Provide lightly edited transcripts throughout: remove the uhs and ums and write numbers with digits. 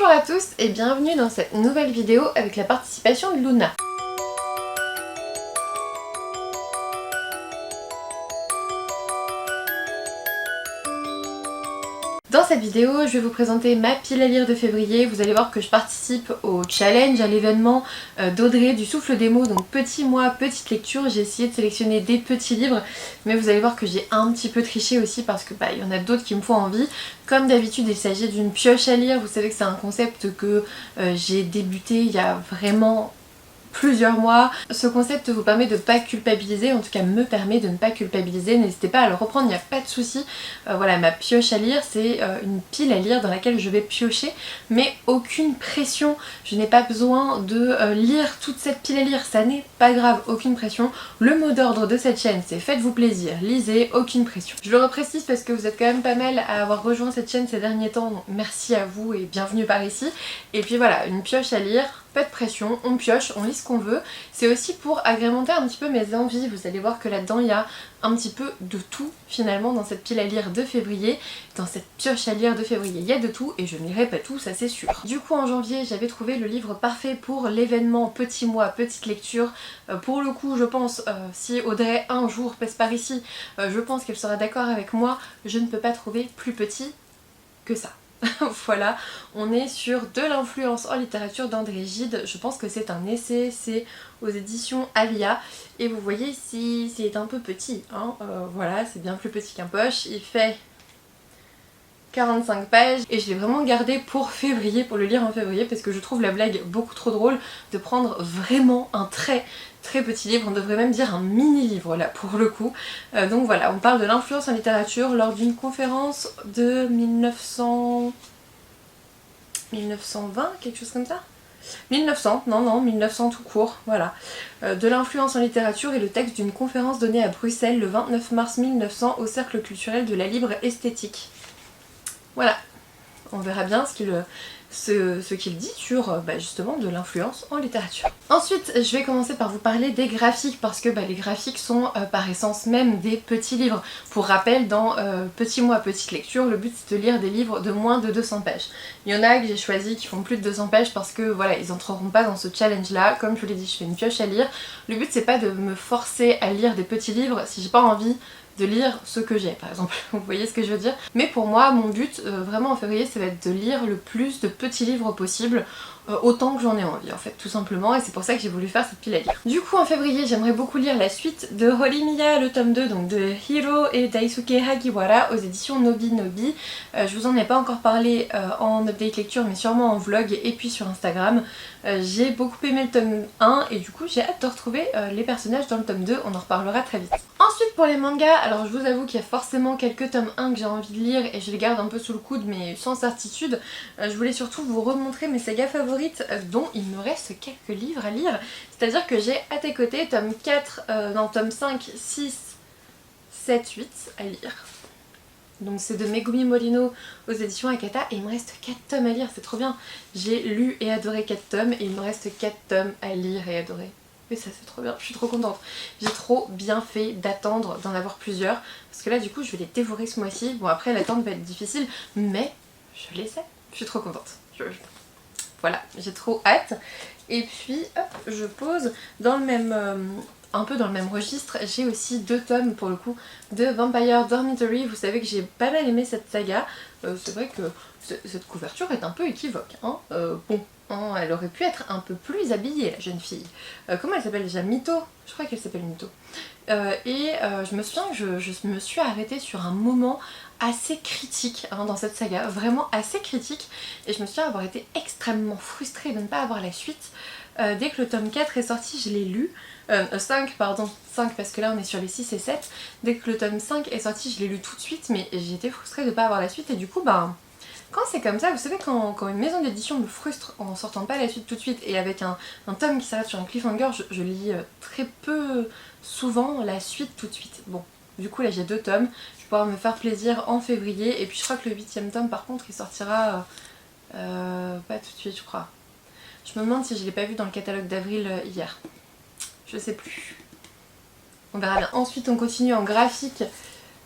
Bonjour à tous et bienvenue dans cette nouvelle vidéo avec la participation de Luna. Dans cette vidéo, je vais vous présenter ma pile à lire de février. Vous allez voir que je participe au challenge, à l'événement d'Audrey du Souffle des mots. Donc petit mois, petite lecture. J'ai essayé de sélectionner des petits livres, mais vous allez voir que j'ai un petit peu triché aussi parce que il y en a d'autres qui me font envie. Comme d'habitude, il s'agit d'une pioche à lire. Vous savez que c'est un concept que j'ai débuté il y a vraiment plusieurs mois. Ce concept vous permet de ne pas culpabiliser, en tout cas me permet de ne pas culpabiliser. N'hésitez pas à le reprendre, il n'y a pas de souci. Voilà, ma pioche à lire, c'est une pile à lire dans laquelle je vais piocher, mais aucune pression. Je n'ai pas besoin de lire toute cette pile à lire, ça n'est pas grave, aucune pression. Le mot d'ordre de cette chaîne, c'est faites-vous plaisir, lisez, aucune pression. Je le reprécise parce que vous êtes quand même pas mal à avoir rejoint cette chaîne ces derniers temps, donc merci à vous et bienvenue par ici. Et puis voilà, une pioche à lire, pas de pression, on pioche, on lit ce qu'on veut. C'est aussi pour agrémenter un petit peu mes envies. Vous allez voir que là-dedans il y a un petit peu de tout finalement dans cette pile à lire de février. Dans cette pioche à lire de février, il y a de tout et je ne lirai pas tout, ça c'est sûr. Du coup en janvier j'avais trouvé le livre parfait pour l'événement petit mois, petite lecture. Pour le coup je pense, si Audrey un jour passe par ici, je pense qu'elle sera d'accord avec moi, je ne peux pas trouver plus petit que ça. Voilà, on est sur de l'influence en littérature d'André Gide. Je pense que c'est un essai, c'est aux éditions Alia. Et vous voyez ici, c'est un peu petit, hein. Voilà, c'est bien plus petit qu'un poche. Il fait 45 pages et je l'ai vraiment gardé pour février, pour le lire en février, parce que je trouve la blague beaucoup trop drôle de prendre vraiment un très petit livre, on devrait même dire un mini-livre là pour le coup. Donc voilà, on parle de l'influence en littérature lors d'une conférence de 1920, quelque chose comme ça 1900, non, 1900 tout court, voilà. De l'influence en littérature et le texte d'une conférence donnée à Bruxelles le 29 mars 1900 au Cercle culturel de la libre esthétique. Voilà, on verra bien ce qu'il dit sur justement de l'influence en littérature. Ensuite, je vais commencer par vous parler des graphiques parce que les graphiques sont par essence même des petits livres. Pour rappel, dans Petit mois, petite lecture, le but c'est de lire des livres de moins de 200 pages. Il y en a que j'ai choisi qui font plus de 200 pages parce que voilà, ils entreront pas dans ce challenge là. Comme je vous l'ai dit, je fais une pioche à lire. Le but c'est pas de me forcer à lire des petits livres si j'ai pas envie de lire ce que j'ai par exemple, vous voyez ce que je veux dire. Mais pour moi, mon but vraiment en février, ça va être de lire le plus de petits livres possible, autant que j'en ai envie en fait, tout simplement, et c'est pour ça que j'ai voulu faire cette pile à lire. Du coup en février, j'aimerais beaucoup lire la suite de Horimiya, le tome 2, donc de Hiro et Daisuke Hagiwara aux éditions Nobi Nobi. Je vous en ai pas encore parlé en update lecture, mais sûrement en vlog et puis sur Instagram. J'ai beaucoup aimé le tome 1 et du coup j'ai hâte de retrouver les personnages dans le tome 2, on en reparlera très vite. Ensuite pour les mangas, alors je vous avoue qu'il y a forcément quelques tomes 1 que j'ai envie de lire et je les garde un peu sous le coude mais sans certitude. Je voulais surtout vous remontrer mes sagas favorites dont il me reste quelques livres à lire. C'est-à-dire que j'ai à tes côtés tome 4, tome 5, 6, 7, 8 à lire. Donc c'est de Megumi Morino aux éditions Akata et il me reste 4 tomes à lire, c'est trop bien. J'ai lu et adoré 4 tomes et il me reste 4 tomes à lire et adorer. Mais ça c'est trop bien, je suis trop contente. J'ai trop bien fait d'attendre d'en avoir plusieurs parce que là du coup je vais les dévorer ce mois-ci. Bon après l'attente va être difficile mais je les sais, je suis trop contente. Voilà, j'ai trop hâte. Et puis hop, je pose dans le même... un peu dans le même registre, j'ai aussi 2 tomes pour le coup de Vampire Dormitory. Vous savez que j'ai pas mal aimé cette saga. C'est vrai que cette couverture est un peu équivoque, hein. Bon, hein, elle aurait pu être un peu plus habillée la jeune fille. Comment elle s'appelle déjà? Mito? Je crois qu'elle s'appelle Mito. Je me souviens que je me suis arrêtée sur un moment assez critique dans cette saga, vraiment assez critique, et je me souviens avoir été extrêmement frustrée de ne pas avoir la suite. Dès que le tome 4 est sorti, je l'ai lu. 5 pardon, 5 parce que là on est sur les 6 et 7. Dès que le tome 5 est sorti, je l'ai lu tout de suite, mais j'ai été frustrée de ne pas avoir la suite et du coup quand c'est comme ça, vous savez quand une maison d'édition me frustre en sortant pas la suite tout de suite et avec un tome qui s'arrête sur un cliffhanger, je lis très peu souvent la suite tout de suite. Bon, du coup là j'ai 2 tomes, je vais pouvoir me faire plaisir en février et puis je crois que le 8ème tome par contre il sortira pas tout de suite je crois. Je me demande si je l'ai pas vu dans le catalogue d'avril hier. Je sais plus. On verra bien. Ensuite on continue en graphique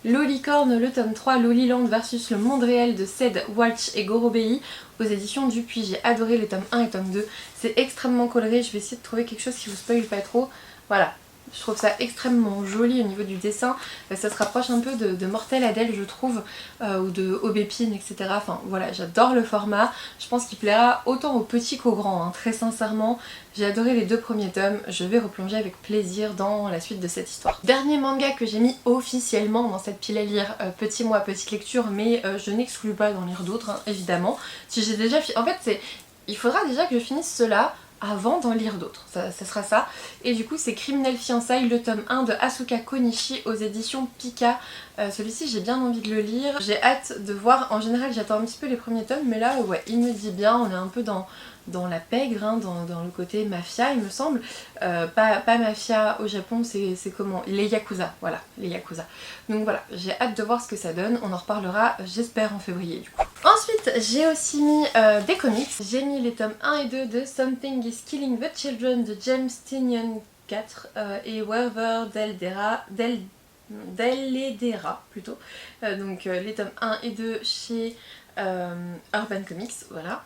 Lolicorne, le tome 3, Loliland versus le monde réel de Ced, Walsh et Gorobei aux éditions Dupuis. J'ai adoré les tomes 1 et tome 2. C'est extrêmement coloré, je vais essayer de trouver quelque chose qui vous spoil pas trop. Voilà. Je trouve ça extrêmement joli au niveau du dessin, ça se rapproche un peu de Mortel Adèle je trouve, ou de Aubépine etc. Enfin voilà, j'adore le format, je pense qu'il plaira autant aux petits qu'aux grands, hein, très sincèrement. J'ai adoré les 2 premiers tomes, je vais replonger avec plaisir dans la suite de cette histoire. Dernier manga que j'ai mis officiellement dans cette pile à lire, petit mois, petite lecture, mais je n'exclus pas d'en lire d'autres, hein, évidemment. Si j'ai déjà en fait il faudra déjà que je finisse cela avant d'en lire d'autres, ça sera ça. Et du coup c'est Criminel Fiançailles, le tome 1 de Asuka Konishi aux éditions Pika. Celui-ci j'ai bien envie de le lire, j'ai hâte de voir, en général j'attends un petit peu les premiers tomes, mais là ouais il me dit bien, on est un peu dans la pègre, hein, dans le côté mafia il me semble. Pas mafia au Japon, c'est comment? Les Yakuza, voilà, les Yakuza. Donc voilà, j'ai hâte de voir ce que ça donne, on en reparlera j'espère en février du coup. Ensuite j'ai aussi mis des comics, j'ai mis les tomes 1 et 2 de Something is Killing the Children de James Tynion IV et Werther Dell'Edera plutôt. Donc les tomes 1 et 2 chez Urban Comics, voilà.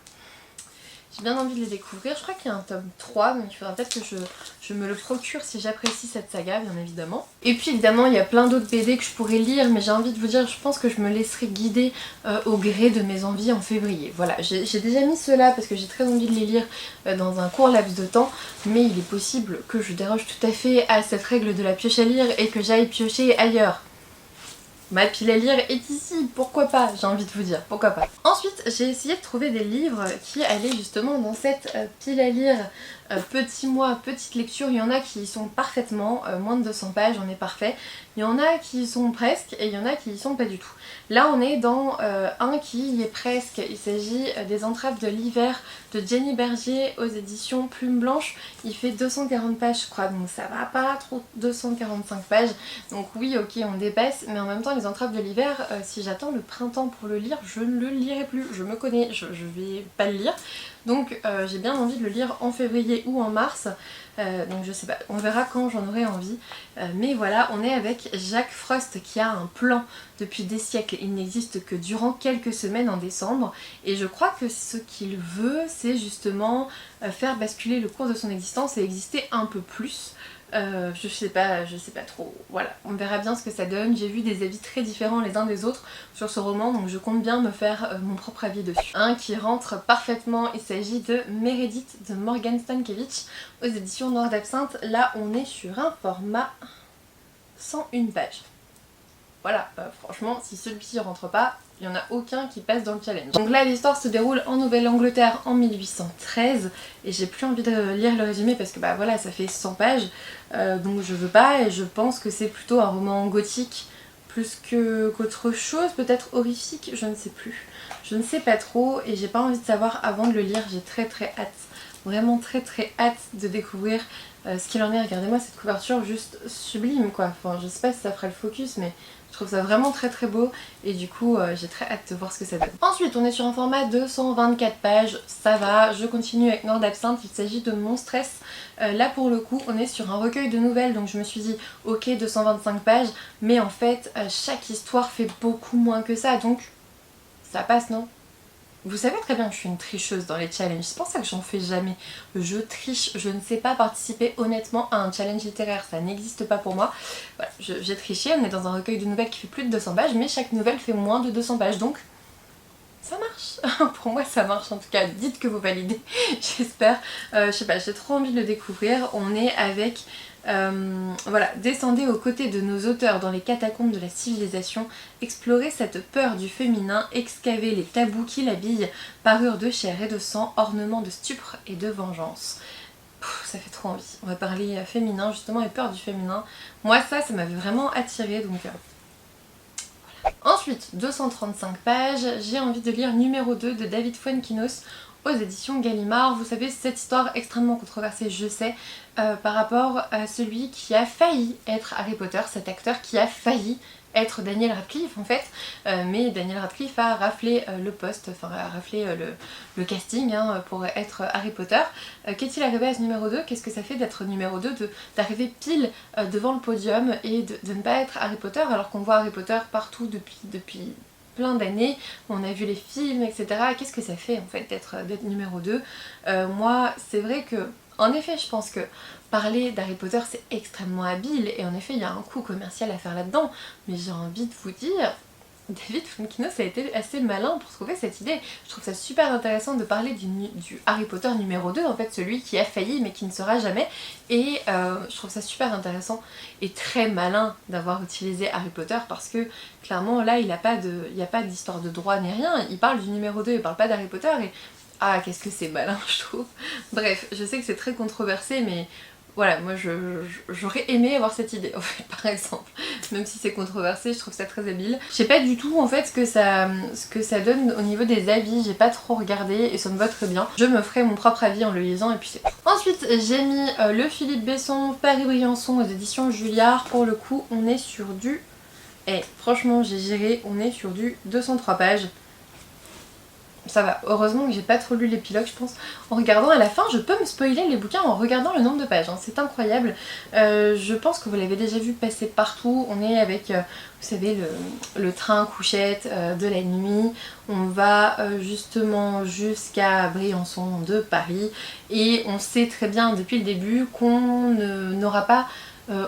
J'ai bien envie de les découvrir, je crois qu'il y a un tome 3, donc il faudra peut-être que je me le procure si j'apprécie cette saga, bien évidemment. Et puis évidemment, il y a plein d'autres BD que je pourrais lire, mais j'ai envie de vous dire, je pense que je me laisserai guider au gré de mes envies en février. Voilà, j'ai déjà mis ceux-là parce que j'ai très envie de les lire dans un court laps de temps, mais il est possible que je déroge tout à fait à cette règle de la pioche à lire et que j'aille piocher ailleurs. Ma pile à lire est ici, pourquoi pas, j'ai envie de vous dire, pourquoi pas. Ensuite, j'ai essayé de trouver des livres qui allaient justement dans cette pile à lire petit mois, petite lecture. Il y en a qui y sont parfaitement, moins de 200 pages, on est parfait. Il y en a qui y sont presque et il y en a qui y sont pas du tout. Là, on est dans un qui y est presque. Il s'agit des entraves de l'hiver de Jenny Berger aux éditions Plume Blanche. Il fait 240 pages, je crois, donc ça va pas trop, 245 pages. Donc oui, ok, on dépasse, mais en même temps, les entraves de l'hiver, si j'attends le printemps pour le lire, je ne le lirai plus. Je me connais, je vais pas le lire. Donc j'ai bien envie de le lire en février ou en mars. Donc je sais pas, on verra quand j'en aurai envie. Mais voilà, on est avec Jack Frost qui a un plan depuis des siècles. Il n'existe que durant quelques semaines en décembre. Et je crois que ce qu'il veut, c'est justement faire basculer le cours de son existence et exister un peu plus. Je sais pas trop, voilà, on verra bien ce que ça donne. J'ai vu des avis très différents les uns des autres sur ce roman, donc je compte bien me faire mon propre avis dessus. Un qui rentre parfaitement, il s'agit de Meredith de Morgan Stankiewicz aux éditions Noir d'Absinthe. Là on est sur un format 101 pages. Voilà, franchement, si celui-ci rentre pas, il n'y en a aucun qui passe dans le challenge. Donc là, l'histoire se déroule en Nouvelle-Angleterre en 1813, et j'ai plus envie de lire le résumé parce que bah voilà, ça fait 100 pages, donc je veux pas, et je pense que c'est plutôt un roman gothique plus qu'autre chose, peut-être horrifique, je ne sais plus. Je ne sais pas trop, et j'ai pas envie de savoir avant de le lire, j'ai très hâte. Vraiment très hâte de découvrir ce qu'il en est. Regardez-moi cette couverture juste sublime quoi. Enfin je sais pas si ça fera le focus mais je trouve ça vraiment très beau et du coup j'ai très hâte de voir ce que ça donne. Ensuite on est sur un format de 124 pages, ça va, je continue avec Noir d'Absinthe, il s'agit de Mon Stress. Là pour le coup on est sur un recueil de nouvelles donc je me suis dit ok 225 pages mais en fait chaque histoire fait beaucoup moins que ça donc ça passe non? Vous savez très bien que je suis une tricheuse dans les challenges, c'est pour ça que j'en fais jamais. Je triche, je ne sais pas participer honnêtement à un challenge littéraire, ça n'existe pas pour moi. Voilà, j'ai triché, on est dans un recueil de nouvelles qui fait plus de 200 pages, mais chaque nouvelle fait moins de 200 pages, donc ça marche. Pour moi ça marche en tout cas, dites que vous validez, j'espère. Je sais pas, j'ai trop envie de le découvrir. On est avec... voilà, descendez aux côtés de nos auteurs dans les catacombes de la civilisation, explorez cette peur du féminin, excavez les tabous qui l'habillent, parure de chair et de sang, ornement de stupre et de vengeance. Ça fait trop envie. On va parler féminin justement et peur du féminin. Moi ça m'avait vraiment attirée donc... voilà. Ensuite, 235 pages, j'ai envie de lire numéro 2 de David Fuenquinos aux éditions Gallimard. Vous savez, cette histoire extrêmement controversée, je sais, par rapport à celui qui a failli être Harry Potter, cet acteur qui a failli être Daniel Radcliffe en fait, mais Daniel Radcliffe a raflé le poste, enfin a raflé le casting hein, pour être Harry Potter. Qu'est-il arrivé à ce numéro 2? Qu'est-ce que ça fait d'être numéro 2, d'arriver pile devant le podium et de ne pas être Harry Potter alors qu'on voit Harry Potter partout depuis plein d'années, on a vu les films, etc. Qu'est-ce que ça fait en fait d'être numéro 2? Moi, c'est vrai que, en effet, je pense que parler d'Harry Potter c'est extrêmement habile et en effet il y a un coût commercial à faire là-dedans, mais j'ai envie de vous dire, David Fuenkinos a été assez malin pour trouver cette idée. Je trouve ça super intéressant de parler du Harry Potter numéro 2, en fait celui qui a failli mais qui ne sera jamais, et je trouve ça super intéressant et très malin d'avoir utilisé Harry Potter parce que clairement là il n'y a pas d'histoire de droit ni rien, il parle du numéro 2, il parle pas d'Harry Potter et ah qu'est-ce que c'est malin je trouve. Bref, je sais que c'est très controversé mais voilà, moi j'aurais aimé avoir cette idée en fait, par exemple. Même si c'est controversé, je trouve ça très habile. Je sais pas du tout en fait ce que ça donne au niveau des avis, j'ai pas trop regardé et ça me va très bien. Je me ferai mon propre avis en le lisant et puis c'est tout. Ensuite j'ai mis le Philippe Besson, Paris-Briançon aux éditions Julliard. Pour le coup on est sur du... franchement j'ai géré, on est sur du 203 pages. Ça va, heureusement que j'ai pas trop lu l'épilogue je pense. En regardant à la fin, je peux me spoiler les bouquins en regardant le nombre de pages, hein. C'est incroyable. Je pense que vous l'avez déjà vu passer partout. On est avec, vous savez, le train couchette de la nuit. On va justement jusqu'à Briançon de Paris. Et on sait très bien depuis le début qu'on n'aura pas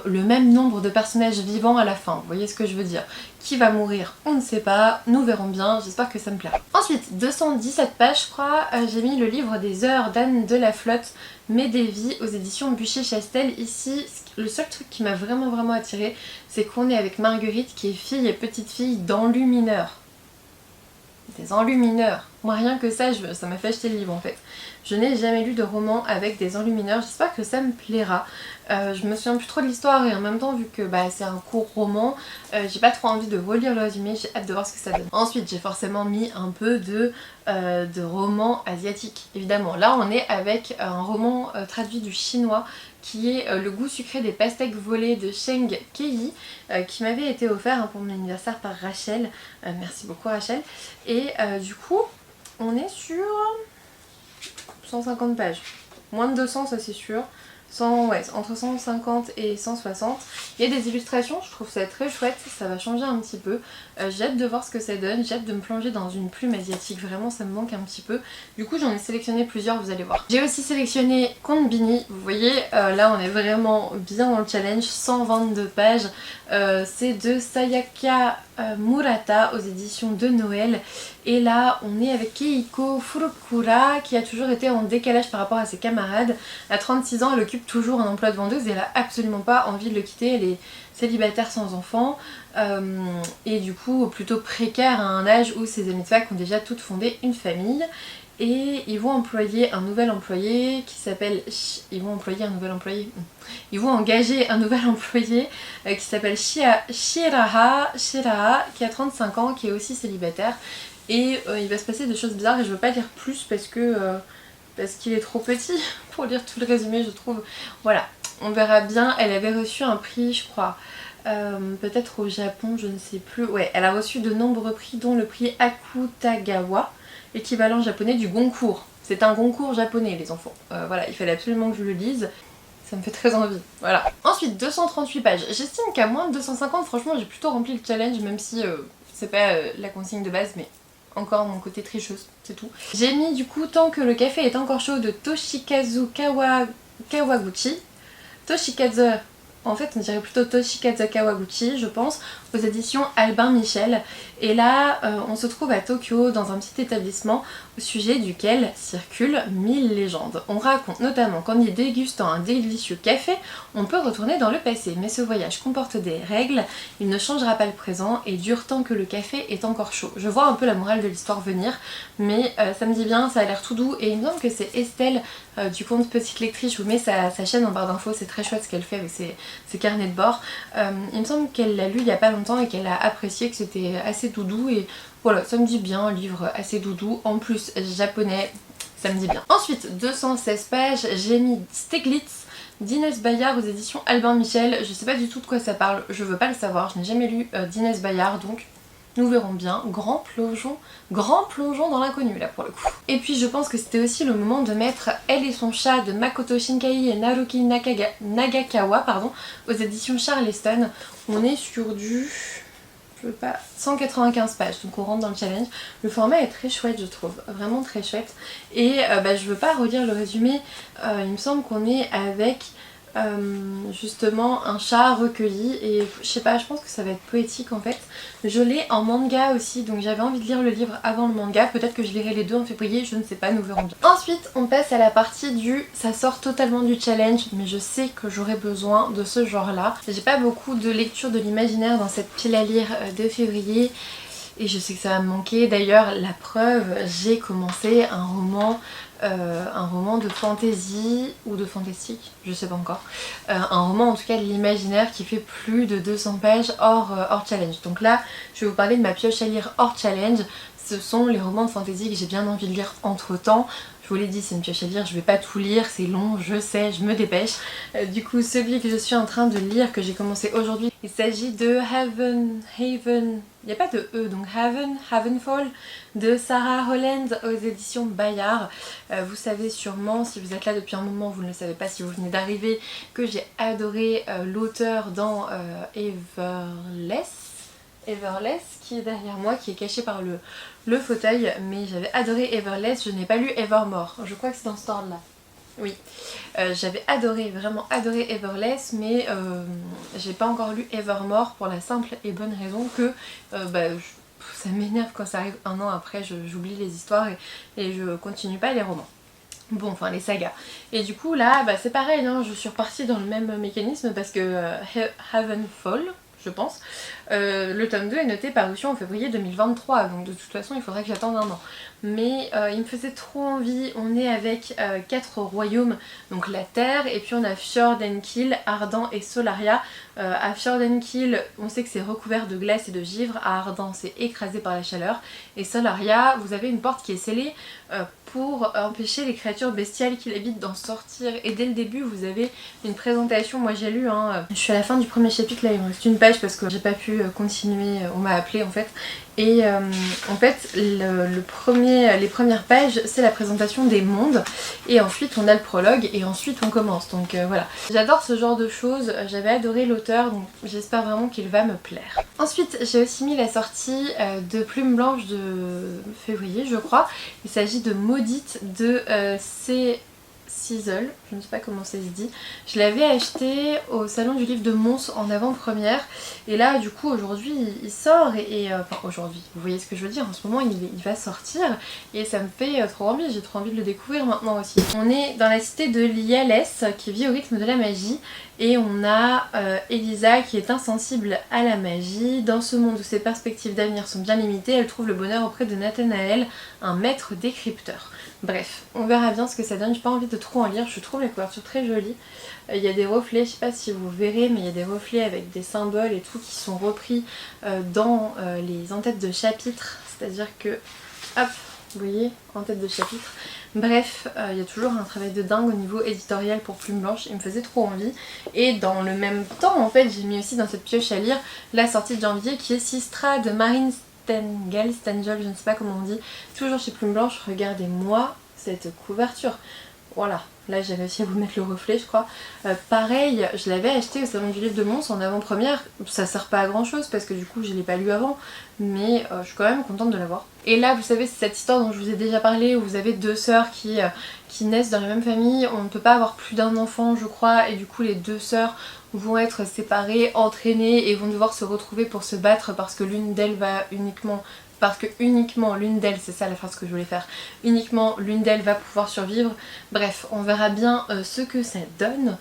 le même nombre de personnages vivants à la fin, vous voyez ce que je veux dire. Qui va mourir, on ne sait pas, nous verrons bien, j'espère que ça me plaira. Ensuite, 217 pages je crois, j'ai mis le livre des heures d'Anne de la Flotte, Médévie aux éditions Buchet-Chastel. Ici, le seul truc qui m'a vraiment attiré, c'est qu'on est avec Marguerite qui est fille et petite fille d'enlumineurs. Des enlumineurs. Moi rien que ça, ça m'a fait acheter le livre en fait. Je n'ai jamais lu de roman avec des enlumineurs, j'espère que ça me plaira. Je me souviens plus trop de l'histoire et en même temps vu que c'est un court roman, j'ai pas trop envie de relire le résumé, j'ai hâte de voir ce que ça donne. Ensuite j'ai forcément mis un peu de roman asiatique, évidemment. Là on est avec un roman traduit du chinois qui est Le goût sucré des pastèques volées de Sheng Kei, qui m'avait été offert pour mon anniversaire par Rachel. Merci beaucoup Rachel. Et du coup on est sur 150 pages. Moins de 200 ça c'est sûr. Ouais, entre 150 et 160. Il y a des illustrations, je trouve ça très chouette, ça va changer un petit peu. J'ai hâte de voir ce que ça donne, j'ai hâte de me plonger dans une plume asiatique, vraiment ça me manque un petit peu. Du coup j'en ai sélectionné plusieurs, vous allez voir. J'ai aussi sélectionné Konbini, vous voyez, là on est vraiment bien dans le challenge, 122 pages. C'est de Sayaka Murata aux éditions de Noël. Et là on est avec Keiko Furukura qui a toujours été en décalage par rapport à ses camarades. À 36 ans elle occupe toujours un emploi de vendeuse et elle a absolument pas envie de le quitter, elle est célibataire sans enfant et du coup plutôt précaire à un âge où ses amies de fac ont déjà toutes fondé une famille. Et ils vont employer un nouvel employé qui s'appelle... Ils vont engager un nouvel employé qui s'appelle Shiraha, qui a 35 ans, qui est aussi célibataire. Et il va se passer des choses bizarres et je veux pas lire plus parce qu'il est trop petit pour lire tout le résumé je trouve. Voilà, on verra bien. Elle avait reçu un prix je crois, peut-être au Japon, je ne sais plus. Ouais, elle a reçu de nombreux prix dont le prix Akutagawa, équivalent japonais du Goncourt. C'est un Goncourt japonais les enfants. Voilà, il fallait absolument que je le lise. Ça me fait très envie, voilà. Ensuite, 238 pages. J'estime qu'à moins de 250, franchement, j'ai plutôt rempli le challenge, même si c'est pas la consigne de base, mais encore mon côté tricheuse, c'est tout. J'ai mis du coup Tant que le café est encore chaud de Toshikazu Kawaguchi. Toshikazu... En fait, on dirait plutôt Toshikazu Kawaguchi, je pense, aux éditions Albin Michel. Et là, on se trouve à Tokyo, dans un petit établissement, au sujet duquel circulent 1000 légendes. On raconte notamment qu'en y dégustant un délicieux café, on peut retourner dans le passé. Mais ce voyage comporte des règles, il ne changera pas le présent et dure tant que le café est encore chaud. Je vois un peu la morale de l'histoire venir, mais ça me dit bien, ça a l'air tout doux. Et il me semble que c'est Estelle du compte Petite Lectrice, je vous mets sa chaîne en barre d'infos, c'est très chouette ce qu'elle fait avec ses carnets de bord. Il me semble qu'elle l'a lu il y a pas longtemps et qu'elle a apprécié, que c'était assez doudou et voilà, ça me dit bien, un livre assez doudou, en plus japonais, ça me dit bien. Ensuite, 216 pages, j'ai mis Steglitz d'Inès Bayard aux éditions Albin Michel. Je sais pas du tout de quoi ça parle, je veux pas le savoir, je n'ai jamais lu d'Inès Bayard, donc nous verrons bien. Grand plongeon dans l'inconnu là pour le coup. Et puis je pense que c'était aussi le moment de mettre Elle et son chat de Makoto Shinkai et Naruki Nagakawa pardon, aux éditions Charleston. On est sur du... je veux pas... 195 pages, donc on rentre dans le challenge. Le format est très chouette je trouve, vraiment très chouette. Et je veux pas relire le résumé, il me semble qu'on est avec... justement un chat recueilli et je sais pas, je pense que ça va être poétique en fait. Je l'ai en manga aussi, donc j'avais envie de lire le livre avant le manga, peut-être que je lirai les deux en février, je ne sais pas, nous verrons bien. Ensuite on passe à la partie du... ça sort totalement du challenge, mais je sais que j'aurai besoin de ce genre là. J'ai pas beaucoup de lecture de l'imaginaire dans cette pile à lire de février et je sais que ça va me manquer. D'ailleurs la preuve, j'ai commencé un roman de fantasy ou de fantastique, je sais pas encore. Un roman en tout cas de l'imaginaire qui fait plus de 200 pages hors challenge. Donc là je vais vous parler de ma pioche à lire hors challenge. Ce sont les romans de fantasy que j'ai bien envie de lire entre temps. Je vous l'ai dit, c'est une pioche à lire, je vais pas tout lire, c'est long, je sais, je me dépêche. Du coup, celui que je suis en train de lire, que j'ai commencé aujourd'hui, il s'agit de Haven, il n'y a pas de E, donc Havenfall, de Sarah Holland aux éditions Bayard. Vous savez sûrement, si vous êtes là depuis un moment, vous ne le savez pas si vous venez d'arriver, que j'ai adoré l'auteur dans Everless qui est derrière moi, qui est caché par le fauteuil, mais j'avais adoré Everless, je n'ai pas lu Evermore, je crois que c'est dans ce ordre là. Oui, j'avais adoré, vraiment adoré Everless, mais j'ai pas encore lu Evermore pour la simple et bonne raison que ça m'énerve quand ça arrive un an après, j'oublie les histoires et je continue pas les romans. Bon, enfin les sagas. Et du coup là, c'est pareil, hein, je suis repartie dans le même mécanisme parce que Havenfall, je pense, le tome 2 est noté parution en février 2023, donc de toute façon il faudrait que j'attende un an. Mais il me faisait trop envie. On est avec 4 royaumes, donc la Terre, et puis on a Fjordenkill, Ardan et Solaria. À Fjordenkill, on sait que c'est recouvert de glace et de givre, à Ardan c'est écrasé par la chaleur, et Solaria, vous avez une porte qui est scellée pour empêcher les créatures bestiales qui l'habitent d'en sortir. Et dès le début vous avez une présentation, moi j'ai lu, je suis à la fin du premier chapitre là, il me reste une page parce que j'ai pas pu continuer, on m'a appelé en fait. Et en fait les premières pages c'est la présentation des mondes et ensuite on a le prologue et ensuite on commence, donc voilà. J'adore ce genre de choses, j'avais adoré l'auteur donc j'espère vraiment qu'il va me plaire. Ensuite j'ai aussi mis la sortie de Plume Blanche de février je crois, il s'agit de Maudite de Sizzle, je ne sais pas comment ça se dit. Je l'avais acheté au salon du livre de Mons en avant-première et là du coup aujourd'hui il sort enfin aujourd'hui, vous voyez ce que je veux dire, en ce moment il va sortir et ça me fait trop envie, j'ai trop envie de le découvrir maintenant aussi. On est dans la cité de Lialès qui vit au rythme de la magie et on a Elisa qui est insensible à la magie. Dans ce monde où ses perspectives d'avenir sont bien limitées, elle trouve le bonheur auprès de Nathanaël, un maître décrypteur. Bref, on verra bien ce que ça donne, j'ai pas envie de trop en lire, je trouve la couverture très jolie. Il y a des reflets, je sais pas si vous verrez, mais il y a des reflets avec des symboles et tout qui sont repris dans les en-têtes de chapitre, c'est-à-dire que, hop, vous voyez, en tête de chapitre. Bref, il y a toujours un travail de dingue au niveau éditorial pour Plume Blanche, il me faisait trop envie. Et dans le même temps, en fait, j'ai mis aussi dans cette pioche à lire la sortie de janvier qui est Sistra de Marine Stengel, je ne sais pas comment on dit, toujours chez Plume Blanche. Regardez-moi cette couverture, voilà, là j'ai réussi à vous mettre le reflet je crois. Pareil, je l'avais acheté au salon du livre de Mons en avant-première, ça sert pas à grand chose parce que du coup je l'ai pas lu avant, mais je suis quand même contente de l'avoir. Et là vous savez c'est cette histoire dont je vous ai déjà parlé où vous avez deux sœurs qui naissent dans la même famille, on ne peut pas avoir plus d'un enfant je crois, et du coup les deux sœurs vont être séparées, entraînées et vont devoir se retrouver pour se battre parce que l'une d'elles va uniquement l'une d'elles, c'est ça la phrase que je voulais faire, uniquement l'une d'elles va pouvoir survivre. Bref, on verra bien ce que ça donne.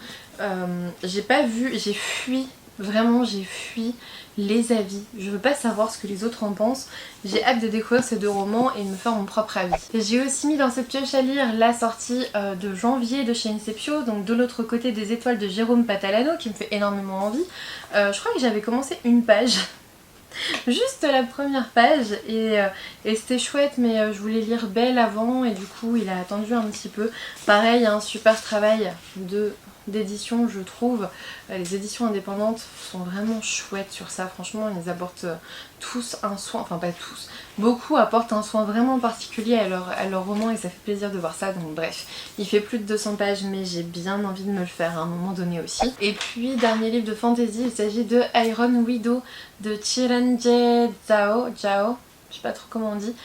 J'ai pas vu, j'ai fui, vraiment j'ai fui les avis. Je veux pas savoir ce que les autres en pensent. J'ai hâte de découvrir ces deux romans et de me faire mon propre avis. J'ai aussi mis dans cette pioche à lire la sortie de janvier de chez Inceptio, donc De l'autre côté des étoiles de Jérôme Patalano, qui me fait énormément envie. Je crois que j'avais commencé une page. Juste la première page et c'était chouette, mais je voulais lire Belle avant et du coup il a attendu un petit peu. Pareil, un super travail de d'édition je trouve. Les éditions indépendantes sont vraiment chouettes sur ça, franchement ils apportent tous un soin, enfin pas tous, beaucoup apportent un soin vraiment particulier à leur roman et ça fait plaisir de voir ça. Donc bref, il fait plus de 200 pages mais j'ai bien envie de me le faire à un moment donné aussi. Et puis dernier livre de fantasy, il s'agit de Iron Widow de Chiranjay Zhao, je sais pas trop comment on dit,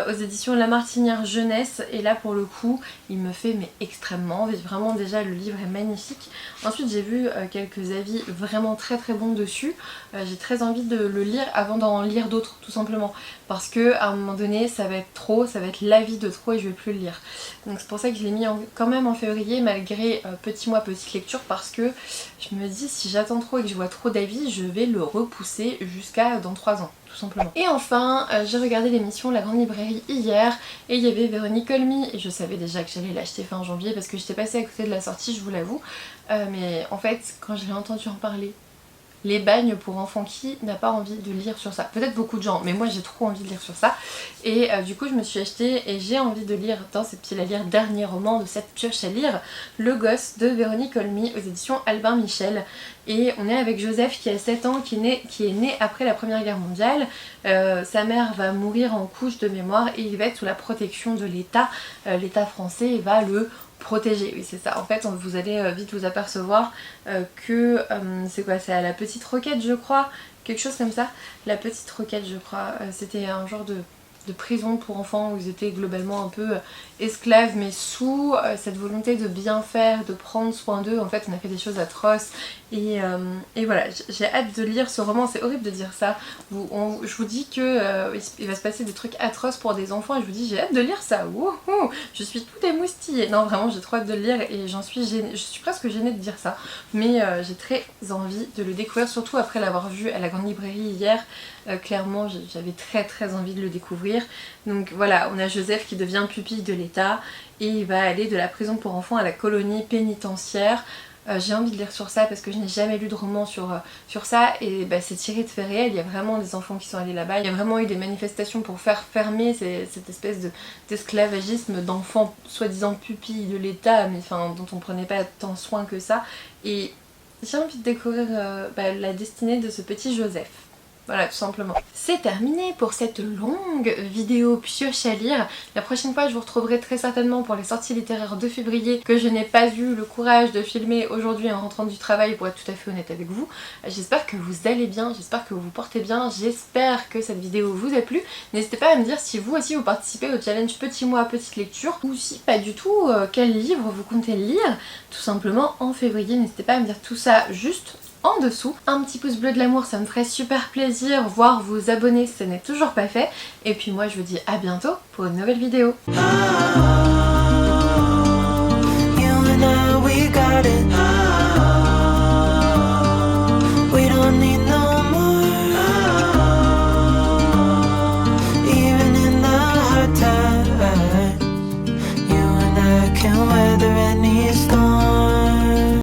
aux éditions La Martinière Jeunesse. Et là pour le coup il me fait mais extrêmement envie, vraiment déjà le livre est magnifique. Ensuite j'ai vu quelques avis vraiment très bons dessus, j'ai très envie de le lire avant d'en lire d'autres tout simplement, parce que à un moment donné ça va être trop, ça va être l'avis de trop et je vais plus le lire. Donc c'est pour ça que je l'ai mis quand même en février malgré petit mois petite lecture, parce que je me dis si j'attends trop et que je vois trop d'avis je vais le repousser jusqu'à dans 3 ans tout simplement. Et enfin j'ai regardé l'émission La Grande Librairie hier et il y avait Véronique Olmy et je savais déjà que j'allais l'acheter fin janvier parce que j'étais passée à côté de la sortie, je vous l'avoue, mais en fait quand je l'ai entendu en parler, les bagnes pour enfants, qui n'a pas envie de lire sur ça? Peut-être beaucoup de gens, mais moi j'ai trop envie de lire sur ça. Et du coup je me suis achetée et j'ai envie de lire dans ces petits à lire dernier roman de cette pioche à lire, Le Gosse de Véronique Olmy aux éditions Albin Michel. Et on est avec Joseph qui a 7 ans, qui est né après la Première Guerre mondiale. Sa mère va mourir en couche de mémoire et il va être sous la protection de l'État. L'État français va le protéger, oui c'est ça. En fait vous allez vite vous apercevoir que c'est quoi, c'est à la Petite Roquette je crois, quelque chose comme ça. La Petite Roquette je crois, c'était un genre de prison pour enfants où ils étaient globalement un peu esclaves, mais sous cette volonté de bien faire, de prendre soin d'eux. En fait on a fait des choses atroces et voilà, j'ai hâte de lire ce roman. C'est horrible de dire ça, je vous dis que il va se passer des trucs atroces pour des enfants et je vous dis j'ai hâte de lire ça. Wouhou, je suis tout émoustillée. Non vraiment j'ai trop hâte de le lire et je suis presque gênée de dire ça, mais j'ai très envie de le découvrir, surtout après l'avoir vu à la Grande Librairie hier. Clairement j'avais très envie de le découvrir. Donc voilà, on a Joseph qui devient pupille de l'État et il va aller de la prison pour enfants à la colonie pénitentiaire. J'ai envie de lire sur ça parce que je n'ai jamais lu de roman sur ça et c'est tiré de faits réels. Il y a vraiment des enfants qui sont allés là-bas, il y a vraiment eu des manifestations pour faire fermer cette espèce d'esclavagisme d'enfants soi-disant pupilles de l'État, mais dont on prenait pas tant soin que ça. Et j'ai envie de découvrir la destinée de ce petit Joseph. Voilà, tout simplement. C'est terminé pour cette longue vidéo pioche à lire. La prochaine fois, je vous retrouverai très certainement pour les sorties littéraires de février que je n'ai pas eu le courage de filmer aujourd'hui en rentrant du travail, pour être tout à fait honnête avec vous. J'espère que vous allez bien, j'espère que vous vous portez bien, j'espère que cette vidéo vous a plu. N'hésitez pas à me dire si vous aussi vous participez au challenge petit mois, petite lecture, ou si pas du tout, quel livre vous comptez lire tout simplement en février. N'hésitez pas à me dire tout ça juste en dessous. Un petit pouce bleu de l'amour, ça me ferait super plaisir, voire vous abonner si ce n'est toujours pas fait. Et puis moi je vous dis à bientôt pour une nouvelle vidéo. Can weather any